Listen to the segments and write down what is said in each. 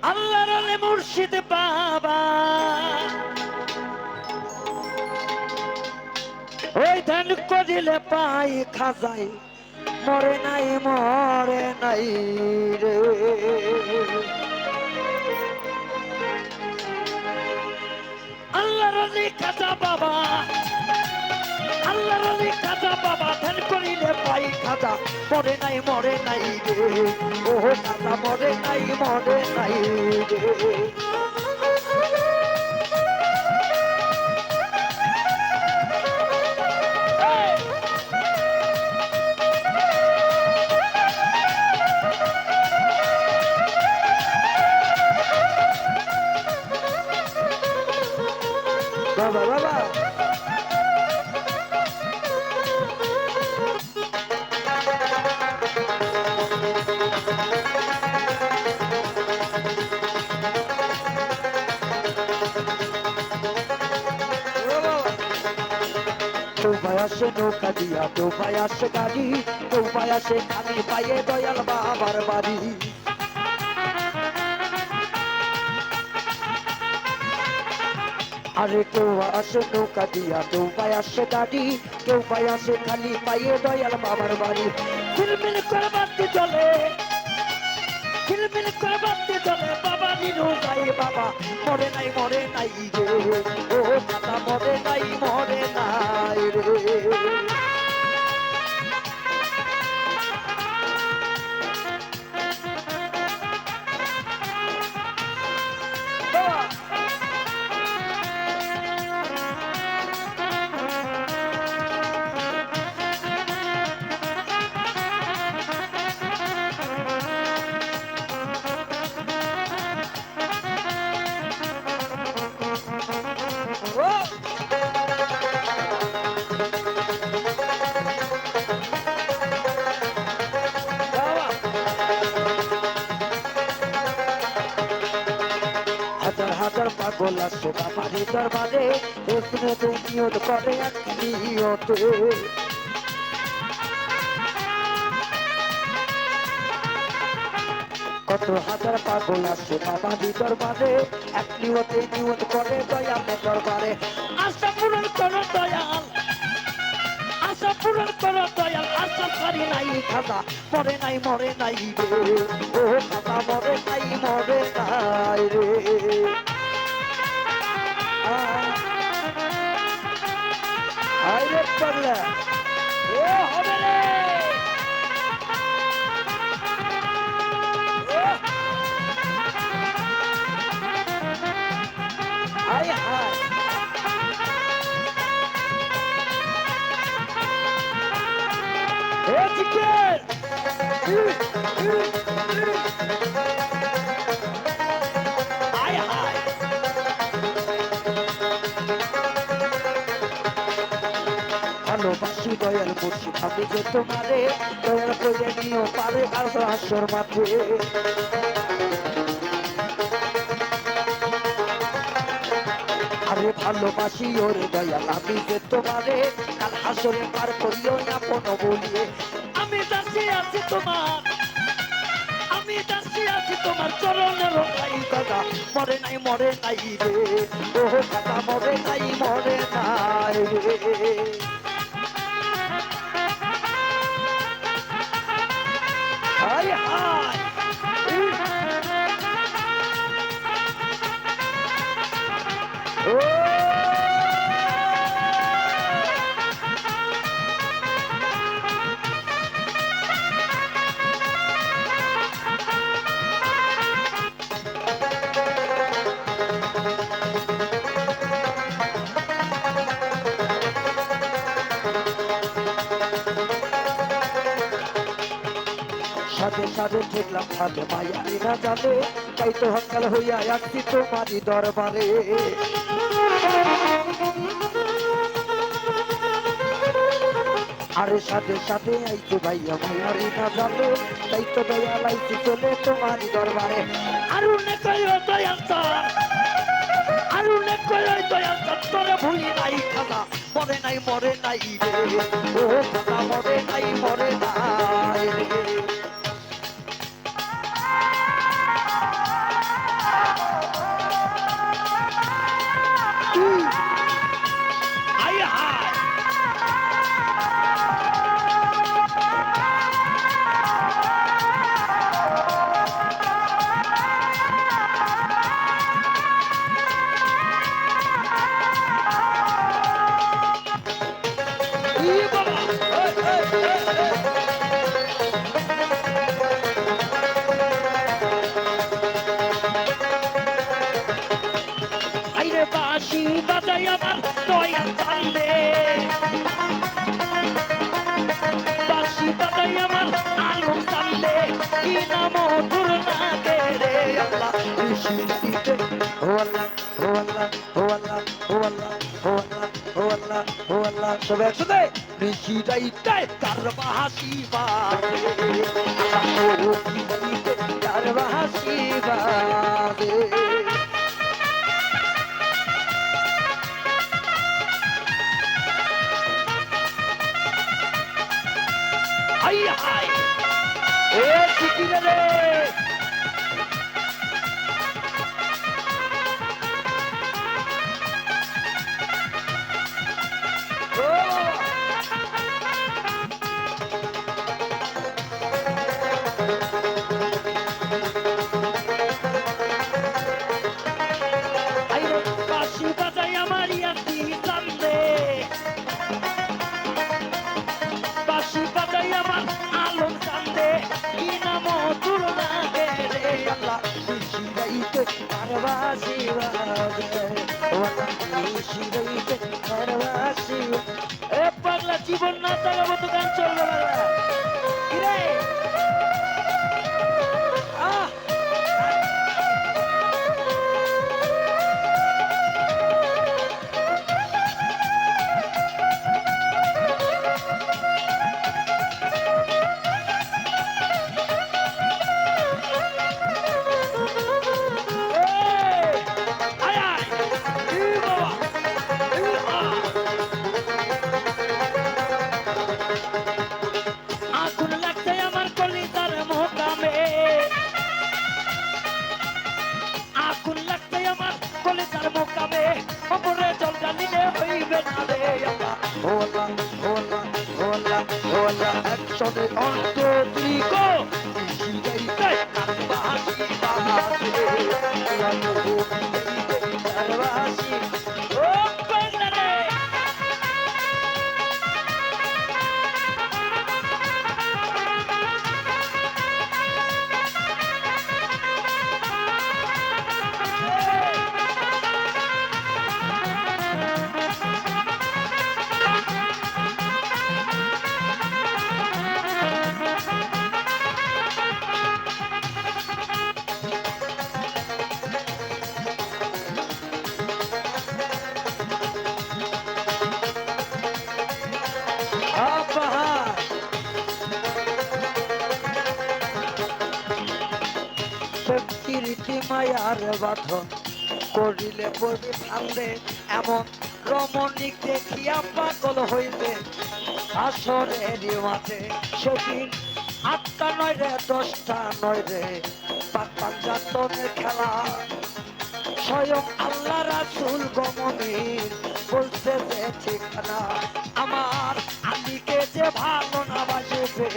আল্লাহর আলে মুর্শিদ বাবা ওই ধ্যান করিলে পাই খাজাই মরে নাই রে আল্লাহর আলে খাজা বাবা আল্লাহর আলে খাজা বাবা ধ্যান করিলে পাই খাজা মরে নাই রে ও খাজা মরে নাই রে বাবা বাবা ডোবায় আসে নৌকা দিয়া ডোবায় আসে গাড়ি ডোবায় আসে খালি পায়ে দয়াল বাবার বাড়ি আরে কেউ আসে নৌকা দিয়া ডোবায় আসে গাড়ি কেউ পায় আসে খালি পায়ে দয়াল বাবার বাড়ি ঝিলমিল করে বাড়তে চলে ঝিলমিল করে বাড়তে চলে বাবা নিরু যাই বাবা মরে নাই রে ও দাদা মরে নাই রে হাজার পাগল আসে বাবারি দরবারে এখানে তো নিয়ত করে এক নিয়তে কত হাজার পাগল আসে বাবারি দরবারে এক নিয়ত করে দয়ালের দরবারে আশা পূরণ করো দয়াল আশা পূরণ করো দয়াল আশা ছাড়ি নাই খাজা মরে নাই রে ও খাজা মরে নাই রে আরে পাগলা ও হবে রে আয় হায় এ চিকেন আয় হায় ভালোবাসি দয়াল মুর্শিদ আমি যে তোমারে দয়াল করে নিও পারে আর হাসর মাঠে আরে ভালোবাসি ওরে দয়াল আমি যে তোমারে কাল হাসরে পার করিও না কোনো বলিয়ে আমি দাসী আছি তোমার আমি দাসী আছি তোমার চরণের ভাই দাদা মরে নাই রে ও দাদা মরে নাই রে হায় হায় ও সাথে সাথে দেখলাম সাথে মায়ারি না জানে তাই তো হকাল হইয়া আসছি তোমারই দরবারে আরে সাথে সাথে আইতো ভাইয়া মায়ারি না জানে তাই তো দয়াল আইছি চলে তোমারই দরবারে আরুনে কইও দয়াল তোর আরুনে কইও দয়াল তোরে ভুলি নাই খাজা মরে নাই রে ও খাজা মরে নাই রে নিশিরাইতে ও আল্লাহ ও আল্লাহ ও আল্লাহ ও আল্লাহ ও আল্লাহ ও আল্লাহ ও আল্লাহ সবাই একসাথে নিশিরাইতে তার হাসি বাজে নিশিরাইতে তার হাসি বাজে হাই হাই এ চিকিরে রে পাগলা জীবন না থাকার মতো গান চলবে একসাথে অন্তরিক মায়ার বাঁধন করিলে পড়বে ফান্দে এমন রমণীক দেখিয়া পাগল হইবে আসরের মাঠে সেদিন 8টা নয় রে 10টা নয় রে পাঞ্জাতনের খেলা স্বয়ং আল্লাহ রাসূল গমনীর বলছে যে ঠিকানা আমার আলীকে যে ভালো না বাসবে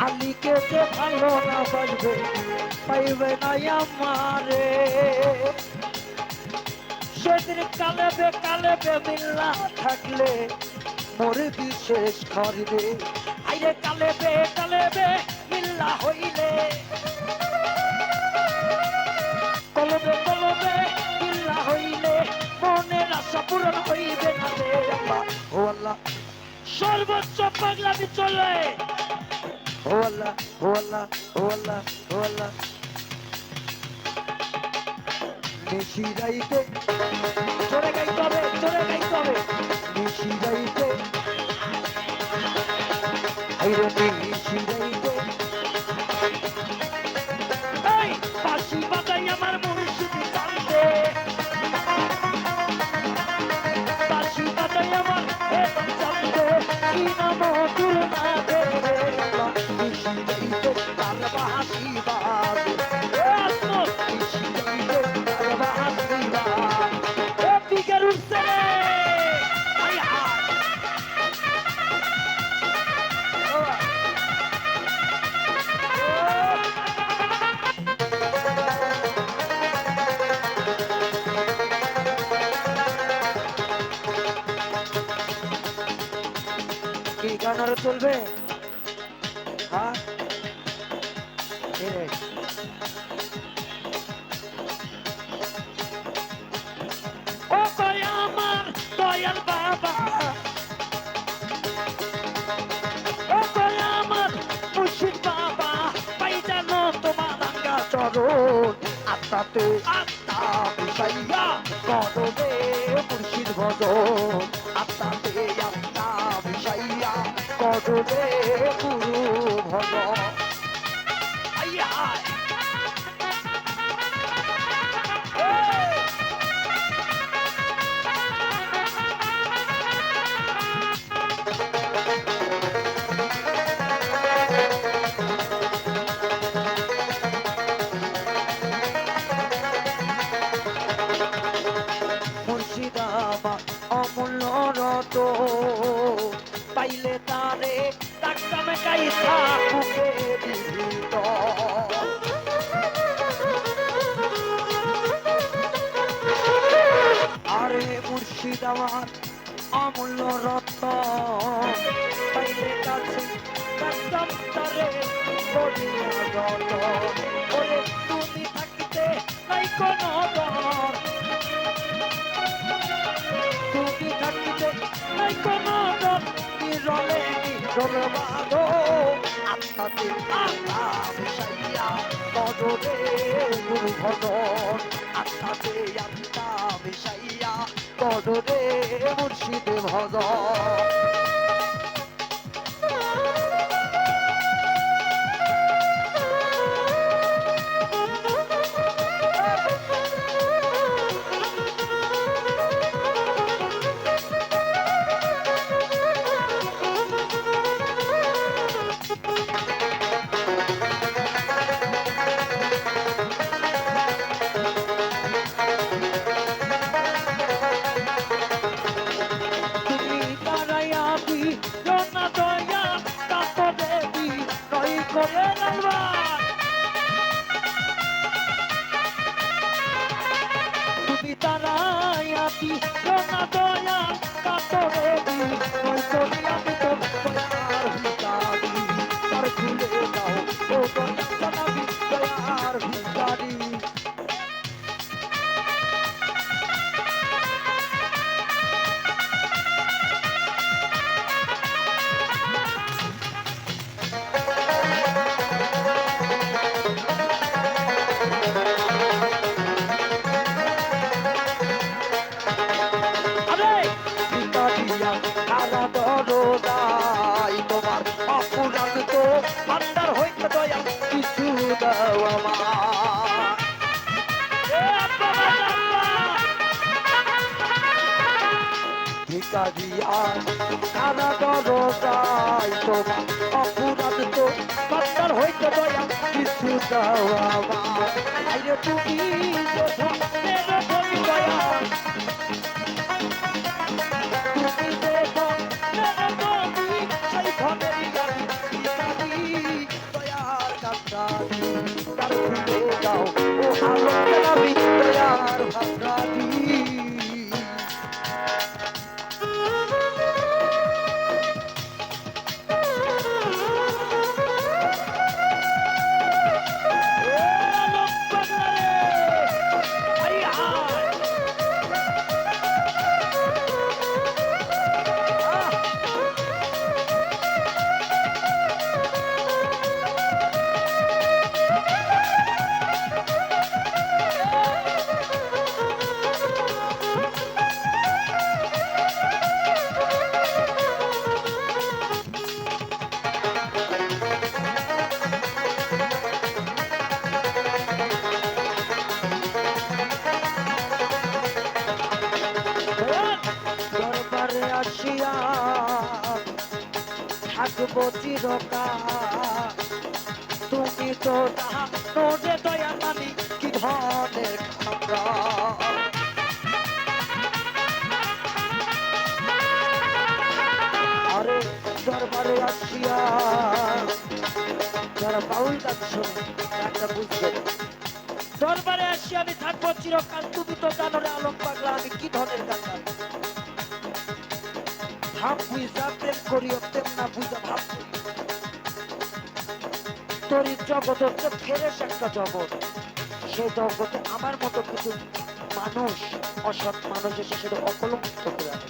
আলীকে যে ভালো না বাসবে পাইবে না আমারে সেদিন কালেবে মিল্লা থাকলে মোরে বিশেষ করিবে আইরে কালেবে মিল্লা হইলে কলবে মিল্লা হইলে মনের আশা পূরণ হইবে না রে আল্লাহ ও আল্লাহ সর্বোচ্চ পাগলামি চলে ও আল্লাহ ও আল্লাহ ও আল্লাহ ও আল্লাহ নিশিরাইতে চলে গাইতে হবে নিশিরাইতে আইরে নিশিরাইতে এই বাঁশি বাজাই আমার মুর্শিদি কান্দে বাঁশি বাজাই আমার কান্দে কি নাম দূর না দে নিশিরাইতে তার বাঁশি বাজে কি গান আরো চলবে হ্যাঁ ও কয় আমার দয়াল বাবা ও কয় আমার মুর্শিদ বাবা পাই জানো তোমার চরণ আত্মাতে আত্মা মিশাইয়া করবে মুর্শিদ ভজন আত্মাতে আত্মা মিশাইয়া করবে গুরু ভজন মুর্শিদাবাদ অমূল্য রত পাইলে তারে ডাক্তার কাইসা বুকে দিত আরে মুর্শিদাবাদ অমূল্য রত পাইলে কাছে ডাক্তার তারে করিয়া যত ওরে তুমি থাকিতে নাই কোনো ডর তুমি থাকিতে নাই কোনো ডর নিরলে নিরল বাঁধো আত্মাতে আত্মা মিশাইয়া করবে গুরু ভজন আত্মাতে আত্মা মিশাইয়া করবে মুর্শিদ ভজন তুমি তারায়াতি সোনা দয়া কাতরে দি ওই করি আমি তো দয়ার ভিখারি তার খুলে দাও ও দয়া জানাবি দয়ার ভিখারি তোমার অপুরান তো ভান্ডার হইতে দয়া কিছু দাও আমার ভিখারিয়া কারা দরজাই তোমার অপুরান তো ভান্ডার হইতে দয়া কিছু দাও আমার আইরে তুমি যে ধনের ধরি দয়া তার খুলে দাও ও আলো জানাবি দয়ার ভাবরাবি আসিয়া থাকবো চিরকাল তুমি তো জানো যে দয়া মানি কি ধনের খামরা আরে দরবারে আসিয়া যারা বাউল গাচ্ছ একটা বুঝবে দরবারে আসিয়া আমি থাকবো চিরকাল তুমি তো জানো রে আলম পাগলা আমি কি ধনের কাঙ্গাল ভাব বুঝা প্রেম করিও প্রেম না বুঝা ভাব তোর জগৎ হচ্ছে ফেরেশ একটা জগৎ সেই জগতে আমার মতো কিছু মানুষ অসৎ মানুষ এসে সেটা অকলঙ্কিত করে আনে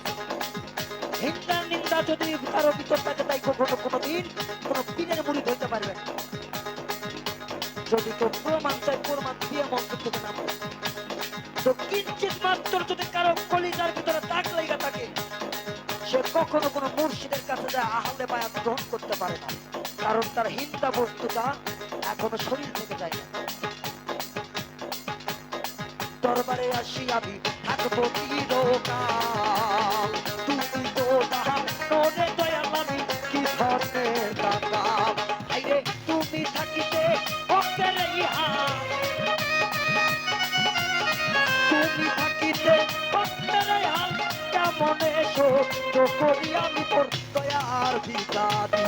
হিংসা নিন্দা যদি কারো ভিতর থাকে তাই কখনো কোনোদিন কোনো পীরের মুড়ি ধরতে পারবে যদি কেউ প্রমাণ চাই প্রমাণ দিয়ে মন্ত্র থেকে নামে, তো কিঞ্চিত মাত্র যদি কারো কলিজার ভিতরে দাগ লেগে থাকে, সে কখনো কোনো মুর্শিদের কাছে যায় আহলে বায়াত গ্রহণ করতে পারে না, কারণ তার হিন্দা বস্তুটা এখনো শরীর থেকে যায় না। দরবারে আসি আমি থাকবো চিরকাল, তুমি তো তাহার মনে দয়াল আমি কি ধরনের কাকাম, আইরে তুমি থাকিতে অকের ইহার, তুমি থাকিতে অকের ইহার, কেমনে সহ্য করি আমি তোর দয়ার ভিখারি,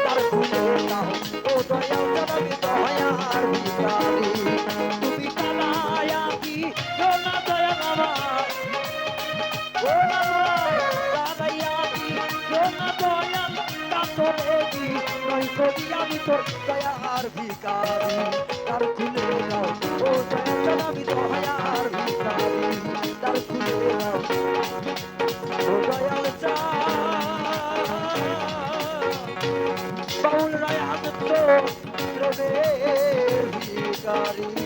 তার ভুলে নাও ও দয়াল জানাবি দয়ার ভিখারি, তুমি তারায়া দিও না দয়াল আমার, ও তারায়া দিও না দয়াল, কাতরে দি নই করি আমি তোর দয়ার ভিখারি, তার ভুলে নাও ও দয়াল জানাবি দয়ার ভিখারি, তার ভুলে নাও ও দয়াল চা বাউল রায় আনন্দ প্রেমের ভিখারি।